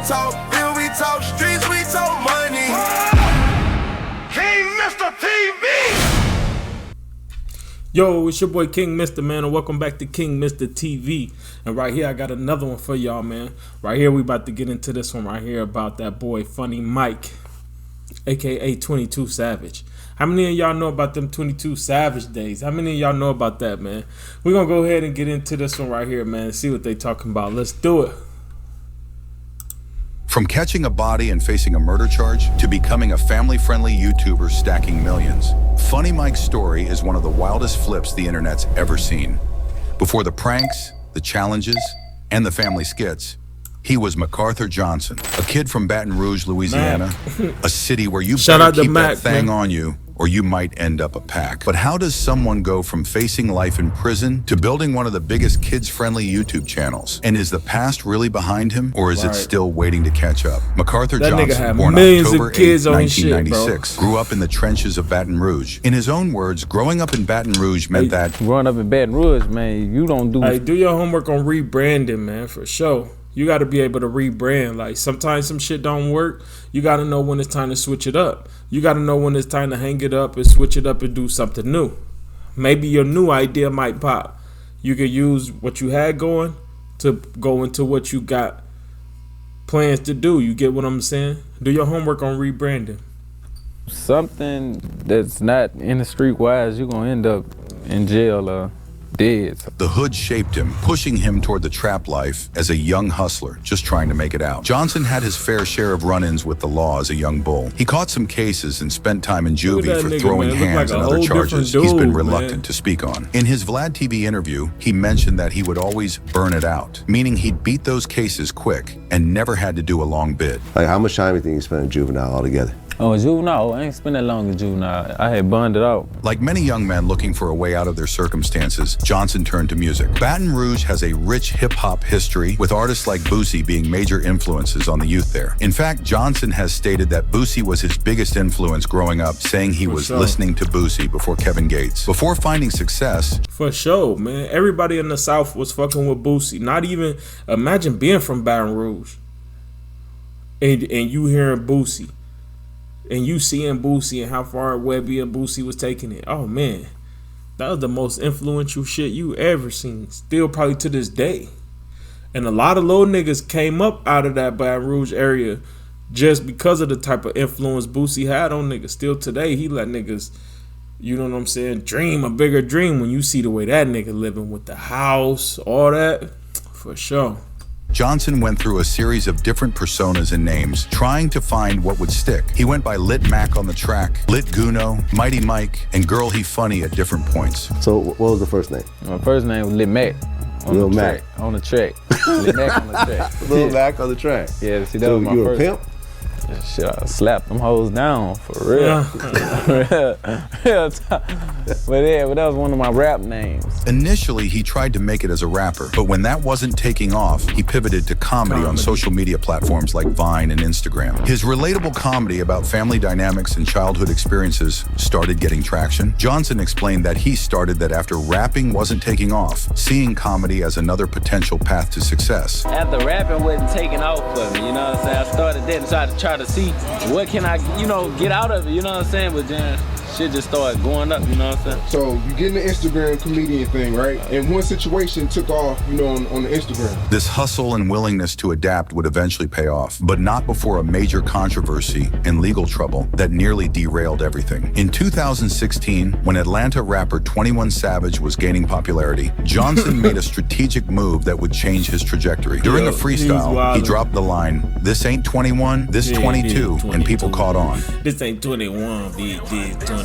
talk bill, we talk streets, we talk money. King Mr. TV. Yo, it's your boy King Mr. Man, and welcome back to King Mr. TV. And right here, I got another one for y'all, man. Right here, we about to get into this one right here about that boy Funny Mike, aka 22 Savage. How many of y'all know about them 22 Savage days? How many of y'all know about that, man? We're going to go ahead and get into this one right here, man, and see what they talking about. Let's do it. From catching a body and facing a murder charge to becoming a family-friendly YouTuber stacking millions, Funny Mike's story is one of the wildest flips the internet's ever seen. Before the pranks, the challenges, and the family skits, he was MacArthur Johnson, a kid from Baton Rouge, Louisiana, a city where you better keep that thing on you or you might end up a pack. But how does someone go from facing life in prison to building one of the biggest kids-friendly YouTube channels? And is the past really behind him, or is it still waiting to catch up? MacArthur Johnson, born October 8, 1996, grew up in the trenches of Baton Rouge. In his own words, growing up in Baton Rouge meant that... Growing up in Baton Rouge, man, you don't do... Hey, do your homework on rebranding, man, for sure. You got to be able to rebrand. Like, sometimes some shit don't work. You got to know when it's time to switch it up. You got to know when it's time to hang it up and switch it up and do something new. Maybe your new idea might pop. You could use what you had going to go into what you got plans to do. You get what I'm saying? Do your homework on rebranding. Something that's not in the street wise, you're going to end up in jail or dead. The hood shaped him, pushing him toward the trap life as a young hustler, just trying to make it out. Johnson had his fair share of run-ins with the law as a young bull. He caught some cases and spent time in juvie for throwing hands and other charges he's been reluctant to speak on. In his Vlad TV interview, he mentioned that he would always burn it out, meaning he'd beat those cases quick and never had to do a long bid. Like, how much time do you think you spent in juvenile altogether? Oh, juvenile? I ain't spent that long in juvenile. I had burned it out. Like many young men looking for a way out of their circumstances, Johnson turned to music. Baton Rouge has a rich hip-hop history, with artists like Boosie being major influences on the youth there. In fact, Johnson has stated that Boosie was his biggest influence growing up, saying he was listening to Boosie before Kevin Gates. Before finding success... For sure, man. Everybody in the South was fucking with Boosie. Not even... Imagine being from Baton Rouge and you hearing Boosie. And you seeing Boosie and how far Webby and Boosie was taking it. Oh, man. That was the most influential shit you ever seen. Still probably to this day. And a lot of little niggas came up out of that Baton Rouge area just because of the type of influence Boosie had on niggas. Still today, he let niggas, you know what I'm saying, dream a bigger dream when you see the way that nigga living with the house, all that. For sure. Johnson went through a series of different personas and names, trying to find what would stick. He went by Lit Mac on the track, Lit Guno, Mighty Mike, and Girl He Funny at different points. So what was the first name? My first name was Lit Mac. Lil Mac. On the track. Lit Mac on the track. Lil Mac on the track. Yeah, see, that was my first. You a pimp? Shit, I slapped them hoes down, for real. Real talk. But that was one of my rap names. Initially, he tried to make it as a rapper, but when that wasn't taking off, he pivoted to comedy on social media platforms like Vine and Instagram. His relatable comedy about family dynamics and childhood experiences started getting traction. Johnson explained that he started that after rapping wasn't taking off, seeing comedy as another potential path to success. After rapping wasn't taking off for me, you know what I'm saying? I started that and tried to try to see what can I, get out of it, you know what I'm saying? But then shit just started going up, you know what I'm saying? So you get in the Instagram comedian thing, right? And one situation took off, on the Instagram. This hustle and willingness to adapt would eventually pay off, but not before a major controversy and legal trouble that nearly derailed everything. In 2016, when Atlanta rapper 21 Savage was gaining popularity, Johnson made a strategic move that would change his trajectory. During a freestyle, he dropped the line, "This ain't 21, this 22, and people caught on. This ain't 21, this 22.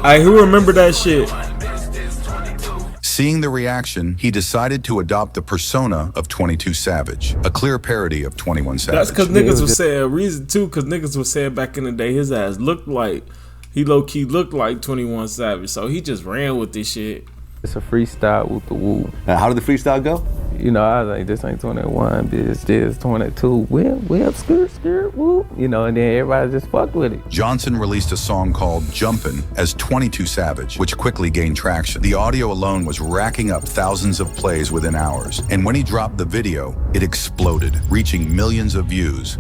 Hey, who remember that shit? Seeing the reaction, he decided to adopt the persona of 22 Savage, a clear parody of 21 Savage. That's because niggas was saying, reason too, because niggas was saying back in the day his ass looked like, he low-key looked like 21 Savage, so he just ran with this shit. It's a freestyle with the woo. How did the freestyle go? You know, I was like, this ain't 21, bitch, this 22. Whip, skirt, whoop. You know, and then everybody just fucked with it. Johnson released a song called Jumpin' as 22 Savage, which quickly gained traction. The audio alone was racking up thousands of plays within hours. And when he dropped the video, it exploded, reaching millions of views.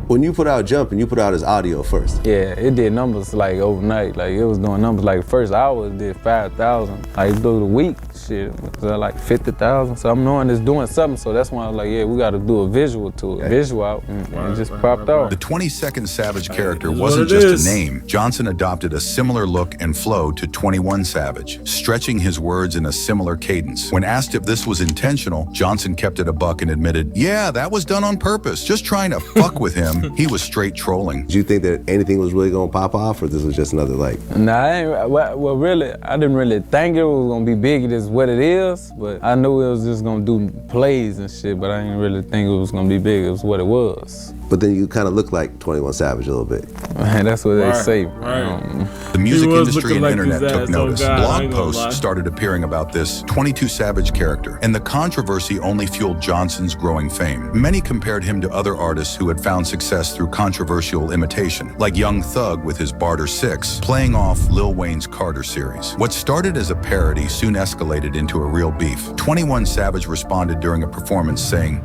When you put out Jumpin', you put out his audio first. Yeah, it did numbers like overnight. Like it was doing numbers like first hour it did 5,000. Like through the week, shit, it was like 50,000. So I'm knowing it's doing something. So that's why I was like, yeah, we got to do a visual to it. Visual out, and it just popped off. The 22nd Savage character wasn't just a name. Johnson adopted a similar look and flow to 21 Savage, stretching his words in a similar cadence. When asked if this was intentional, Johnson kept it a buck and admitted, yeah, that was done on purpose, just trying to fuck with him. He was straight trolling. Did you think that anything was really gonna pop off, or this was just another like? Nah, well, really, I didn't really think it was gonna be big as what it is, but I knew it was just gonna do plays and shit, but I didn't really think it was gonna be big. It was what it was. But then you kind of look like 21 Savage a little bit. Man, that's what they say. The music industry and like internet took notice. God, Blog posts started appearing about this 22 Savage character, and the controversy only fueled Johnson's growing fame. Many compared him to other artists who had found success through controversial imitation, like Young Thug with his Barter 6, playing off Lil Wayne's Carter series. What started as a parody soon escalated into a real beef. 21 Savage responded during a performance saying,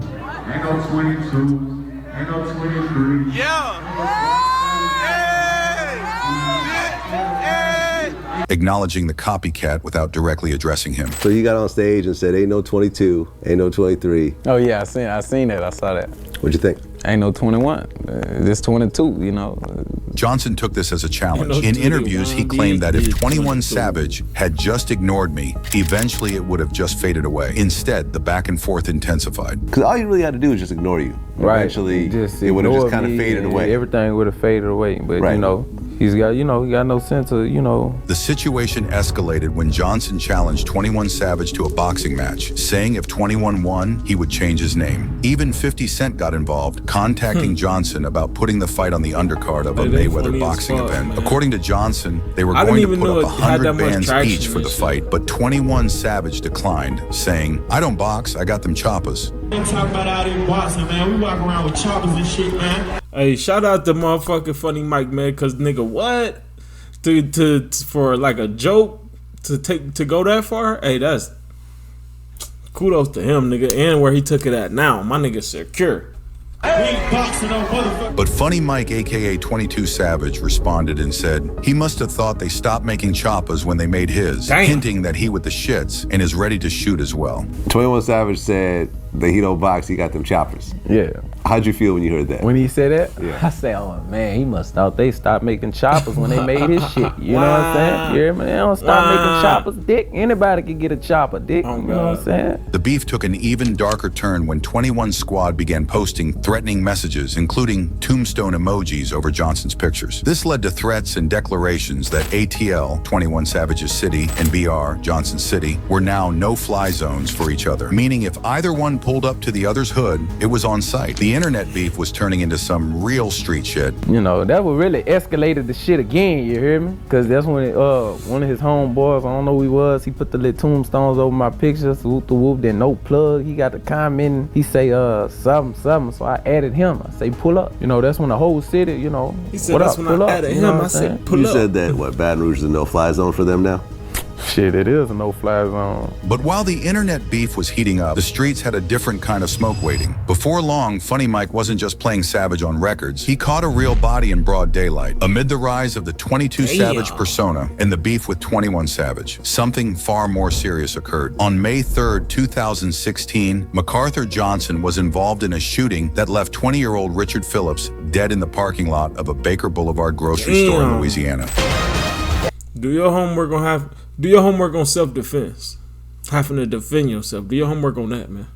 "Ain't no 22. Ain't no 23. acknowledging the copycat without directly addressing him. So you got on stage and said, ain't no 22, ain't no 23. Oh yeah, I seen that, I saw that. What'd you think? Ain't no 21, this 22, you know. Johnson took this as a challenge. In interviews, he claimed that if 21 Savage had just ignored me, eventually it would have just faded away. Instead, the back and forth intensified. Because all you really had to do was just ignore you. Right. Eventually, it would have just kind of faded away. Everything would have faded away, but you know, he got no sense of, The situation escalated when Johnson challenged 21 Savage to a boxing match, saying if 21 won, he would change his name. Even 50 Cent got involved, contacting Johnson about putting the fight on the undercard of a Mayweather boxing event. Man. According to Johnson, they were going to put up 100 bands each for the fight, but 21 Savage declined, saying, I don't box, I got them choppers. Talk about out in boxing, man. We walk around with choppers and shit, man. Hey, shout out to motherfucking Funny Mike, man, cause nigga, what? To for like a joke to go that far? Hey, that's kudos to him, nigga, and where he took it at now. My nigga secure. But Funny Mike, aka 22 Savage, responded and said he must have thought they stopped making choppas when they made his, hinting that he with the shits and is ready to shoot as well. 21 Savage said that he don't box, he got them choppers. Yeah. How'd you feel when you heard that? When he said that? Yeah. I said, oh man, he must thought they stopped making choppers when they made his shit. You know what I'm saying? Yeah, man, they don't stop making choppers, dick. Anybody can get a chopper, dick. You know what I'm saying? The beef took an even darker turn when 21 Squad began posting threatening messages, including tombstone emojis over Johnson's pictures. This led to threats and declarations that ATL, 21 Savage's city, and BR, Johnson's city, were now no-fly zones for each other, meaning if either one pulled up to the other's hood, it was on site. The internet beef was turning into some real street shit. You know, that would really escalated the shit again, you hear me? Because that's when one of his homeboys, I don't know who he was, he put the little tombstones over my pictures, whoop the whoop, then no plug. He got the comment, he say something, so I added him. I say pull up. You know, that's when the whole city, you know, he said that's when I added him, I said pull up. You said that, what, Baton Rouge is a no-fly zone for them now? Shit, it is a no-fly zone. But while the internet beef was heating up, the streets had a different kind of smoke waiting. Before long, Funny Mike wasn't just playing Savage on records. He caught a real body in broad daylight. Amid the rise of the 22 Savage persona and the beef with 21 Savage, something far more serious occurred. On May 3rd, 2016, MacArthur Johnson was involved in a shooting that left 20-year-old Richard Phillips dead in the parking lot of a Baker Boulevard grocery store in Louisiana. Do your homework on self-defense. Having to defend yourself. Do your homework on that, man.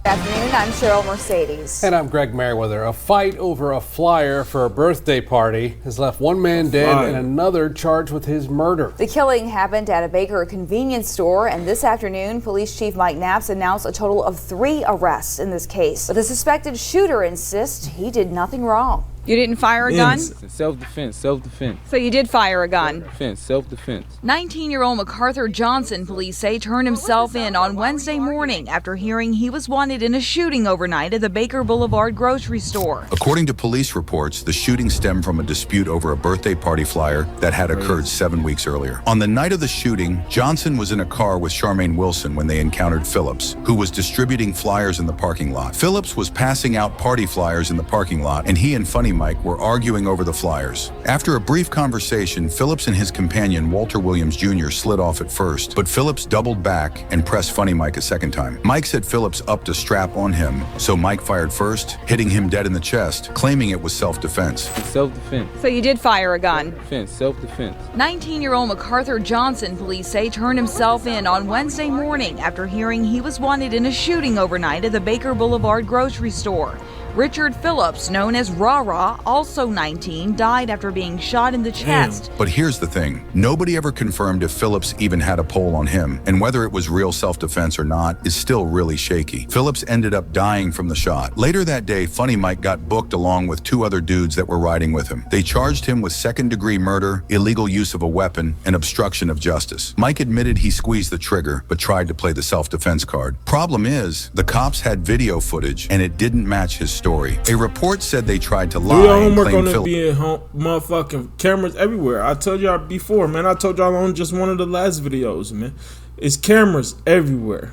Good afternoon, I'm Cheryl Mercedes. And I'm Greg Merriweather. A fight over a flyer for a birthday party has left one man dead and another charged with his murder. The killing happened at a Baker convenience store, and this afternoon, Police Chief Mike Knaps announced a total of 3 arrests in this case. But the suspected shooter insists he did nothing wrong. You didn't fire a gun? Self-defense. So you did fire a gun. Self-defense. 19-year-old MacArthur Johnson, police say, turned himself in on Wednesday morning after hearing he was wanted in a shooting overnight at the Baker Boulevard grocery store. According to police reports, the shooting stemmed from a dispute over a birthday party flyer that had occurred 7 weeks earlier. On the night of the shooting, Johnson was in a car with Charmaine Wilson when they encountered Phillips, who was distributing flyers in the parking lot. Phillips was passing out party flyers in the parking lot, and he and Funny Mike were arguing over the flyers. After a brief conversation, Phillips and his companion, Walter Williams Jr., slid off at first, but Phillips doubled back and pressed Funny Mike a second time. Mike said Phillips upped a strap on him, so Mike fired first, hitting him dead in the chest, claiming it was self-defense. Self-defense. So you did fire a gun. Self-defense. 19-year-old MacArthur Johnson, police say, turned himself in on Wednesday morning after hearing he was wanted in a shooting overnight at the Baker Boulevard grocery store. Richard Phillips, known as Rah-Rah, also 19, died after being shot in the chest. But here's the thing. Nobody ever confirmed if Phillips even had a pole on him, and whether it was real self-defense or not is still really shaky. Phillips ended up dying from the shot. Later that day, Funny Mike got booked along with 2 other dudes that were riding with him. They charged him with second-degree murder, illegal use of a weapon, and obstruction of justice. Mike admitted he squeezed the trigger, but tried to play the self-defense card. Problem is, the cops had video footage, and it didn't match his story. A report said they tried to lie. Do your homework on it Phillips being motherfucking cameras everywhere. I told y'all before, man. I told y'all on just one of the last videos, man. It's cameras everywhere.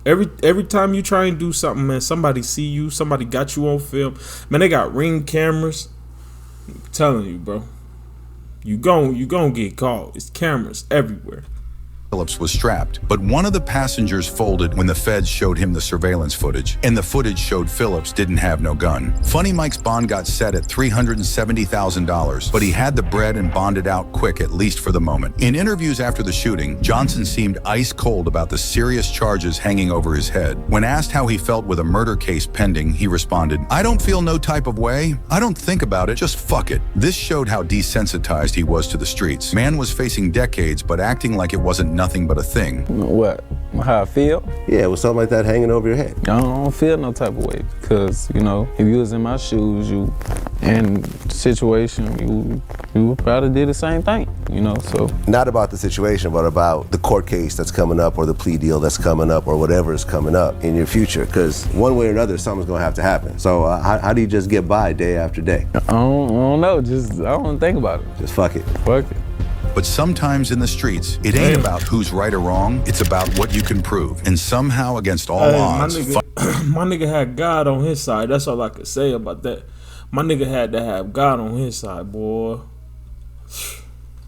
Every time you try and do something, man, somebody see you, somebody got you on film. Man, they got Ring cameras. I'm telling you, bro. You gon' get caught. It's cameras everywhere. Phillips was strapped, but one of the passengers folded when the feds showed him the surveillance footage, and the footage showed Phillips didn't have no gun. Funny Mike's bond got set at $370,000, but he had the bread and bonded out quick, at least for the moment. In interviews after the shooting, Johnson seemed ice cold about the serious charges hanging over his head. When asked how he felt with a murder case pending, he responded, "I don't feel no type of way. I don't think about it, just fuck it." This showed how desensitized he was to the streets. Man was facing decades, but acting like it wasn't nothing but a thing. What? How I feel? Yeah, with something like that hanging over your head. I don't feel no type of way, because, you know, if you was in my shoes, you in the situation, you would probably do the same thing, you know, so. Not about the situation, but about the court case that's coming up or the plea deal that's coming up or whatever is coming up in your future, because one way or another, something's gonna have to happen. So how do you just get by day after day? I don't know, I don't think about it. Just fuck it. Fuck it. But sometimes in the streets, it ain't about who's right or wrong, it's about what you can prove. And somehow, against all odds, my nigga had God on his side. That's all I could say about that. My nigga had to have God on his side, boy.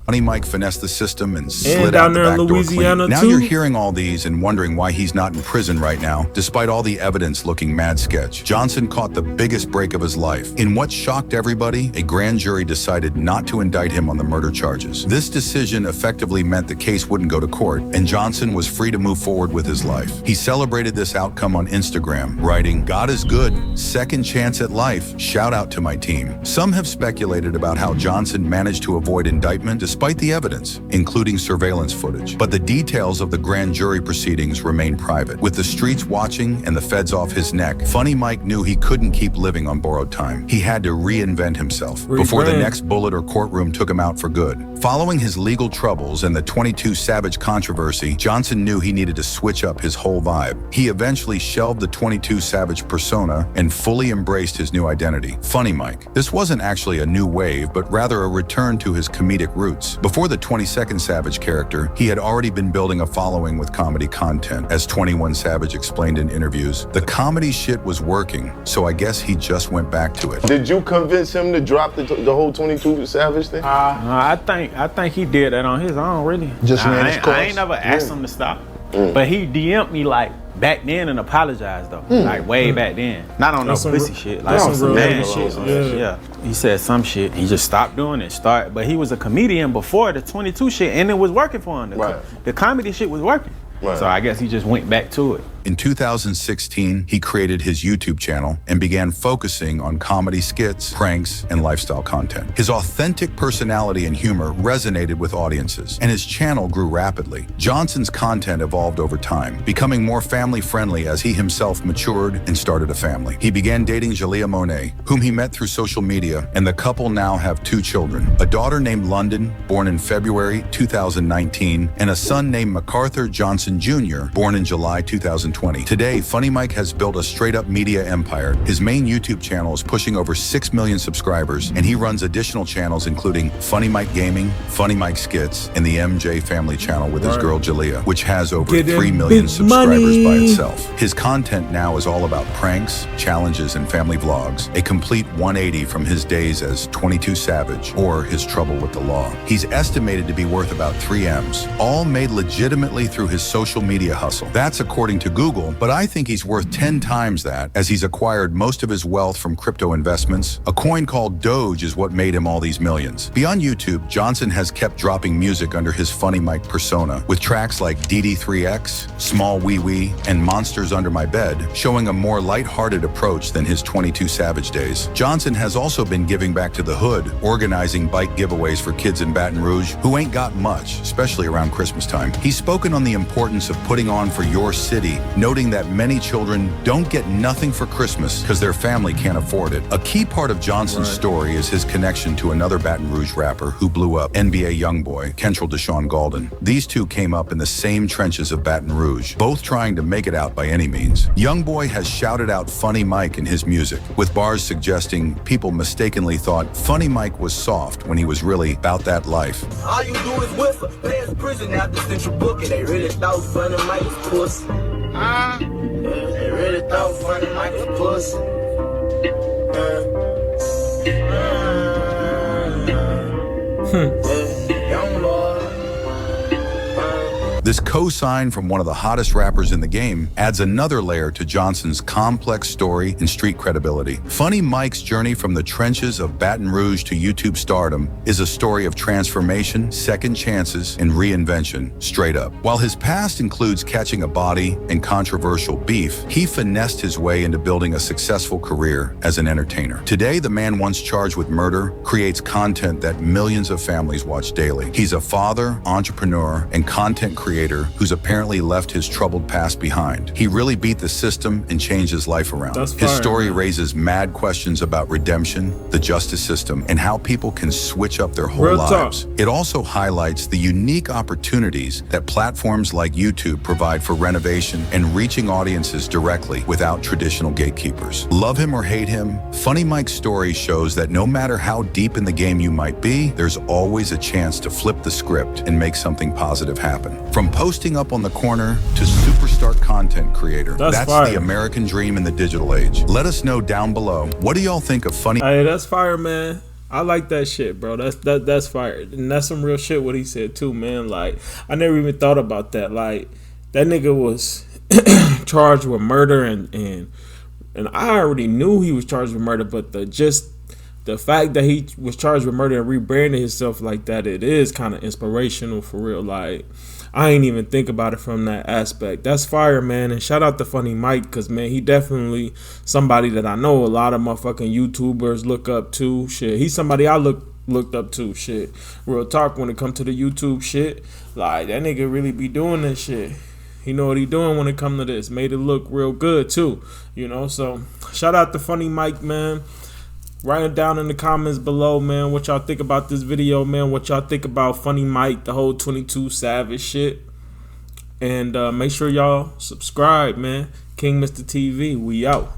Funny Mike finessed the system and slid down out the there in back door Louisiana, clean. Now too? you're hearing all these and wondering why he's not in prison right now, despite all the evidence looking mad sketch. Johnson caught the biggest break of his life. In what shocked everybody, a grand jury decided not to indict him on the murder charges. This decision effectively meant the case wouldn't go to court, and Johnson was free to move forward with his life. He celebrated this outcome on Instagram, writing, "God is good, second chance at life, shout out to my team." Some have speculated about how Johnson managed to avoid indictment despite the evidence, including surveillance footage. But the details of the grand jury proceedings remain private. With the streets watching and the feds off his neck, Funny Mike knew he couldn't keep living on borrowed time. He had to reinvent himself before the next bullet or courtroom took him out for good. Following his legal troubles and the 22 Savage controversy, Johnson knew he needed to switch up his whole vibe. He eventually shelved the 22 Savage persona and fully embraced his new identity, Funny Mike. This wasn't actually a new wave, but rather a return to his comedic roots. Before the 22nd Savage character, he had already been building a following with comedy content. As 21 Savage explained in interviews, the comedy shit was working, so I guess he just went back to it. Did you convince him to drop the whole 22 Savage thing? I think he did that on his own, really. I ain't never asked him to stop, but he DM'd me like back then and apologized though, like way back then. Not on no pussy shit, like on some man shit. Yeah, he said some shit. He just stopped doing it. But he was a comedian before the 22 shit, and it was working for him. The comedy shit was working. So I guess he just went back to it. In 2016, he created his YouTube channel and began focusing on comedy skits, pranks, and lifestyle content. His authentic personality and humor resonated with audiences, and his channel grew rapidly. Johnson's content evolved over time, becoming more family-friendly as he himself matured and started a family. He began dating Jalea Monet, whom he met through social media, and the couple now have 2 children, a daughter named London, born in February 2019, and a son named MacArthur Johnson Jr., born in July 2020. Today, Funny Mike has built a straight-up media empire. His main YouTube channel is pushing over 6 million subscribers, and he runs additional channels including Funny Mike Gaming, Funny Mike Skits, and the MJ Family channel with his girl Jalea, which has over 3 million subscribers by itself. His content now is all about pranks, challenges, and family vlogs, a complete 180 from his days as 22 Savage or his trouble with the law. He's estimated to be worth about 3 M's, all made legitimately through his social media hustle. That's according to Google, but I think he's worth 10 times that, as he's acquired most of his wealth from crypto investments. A coin called Doge is what made him all these millions. Beyond YouTube, Johnson has kept dropping music under his Funny Mike persona, with tracks like DD3X, Small Wee Wee, and Monsters Under My Bed, showing a more lighthearted approach than his 22 Savage days. Johnson has also been giving back to the hood, organizing bike giveaways for kids in Baton Rouge who ain't got much, especially around Christmas time. He's spoken on the importance of putting on for your city, noting that many children don't get nothing for Christmas because their family can't afford it. A key part of Johnson's story is his connection to another Baton Rouge rapper who blew up, NBA YoungBoy, Kentrell Deshaun Galden. These two came up in the same trenches of Baton Rouge, both trying to make it out by any means. YoungBoy has shouted out Funny Mike in his music, with bars suggesting people mistakenly thought Funny Mike was soft when he was really about that life. All you do is whistle, past prison after Central Booking. They really thought Funny Mike was pussy. They really thought Funny Mike was pussy. Young boy. This cosign from one of the hottest rappers in the game adds another layer to Johnson's complex story and street credibility. Funny Mike's journey from the trenches of Baton Rouge to YouTube stardom is a story of transformation, second chances, and reinvention, straight up. While his past includes catching a body and controversial beef, he finessed his way into building a successful career as an entertainer. Today, the man once charged with murder creates content that millions of families watch daily. He's a father, entrepreneur, and content creator who's apparently left his troubled past behind. He really beat the system and changed his life around. His story raises mad questions about redemption, the justice system, and how people can switch up their whole lives. It also highlights the unique opportunities that platforms like YouTube provide for renovation and reaching audiences directly without traditional gatekeepers. Love him or hate him, Funny Mike's story shows that no matter how deep in the game you might be, there's always a chance to flip the script and make something positive happen. From posting up on the corner to superstar content creator, that's the American dream in the digital age. Let us know down below. What do y'all think of Funny? Hey, that's fire, man. I like that shit, bro. That's fire. And that's some real shit what he said too, man. Like, I never even thought about that. Like, that nigga was charged with murder and I already knew he was charged with murder, but the fact that he was charged with murder and rebranded himself like that, it is kind of inspirational for real. Like, I ain't even think about it from that aspect. That's fire, man. And shout out to Funny Mike, because, man, he definitely somebody that I know a lot of motherfucking YouTubers look up to. Shit, he's somebody I looked up to. Shit, real talk when it comes to the YouTube shit. Like, that nigga really be doing this shit. He know what he doing when it come to this. Made it look real good, too. You know, so shout out to Funny Mike, man. Write it down in the comments below, man, what y'all think about this video, man. What y'all think about Funny Mike, the whole 22 Savage shit. And make sure y'all subscribe, man. King Mr. TV, we out.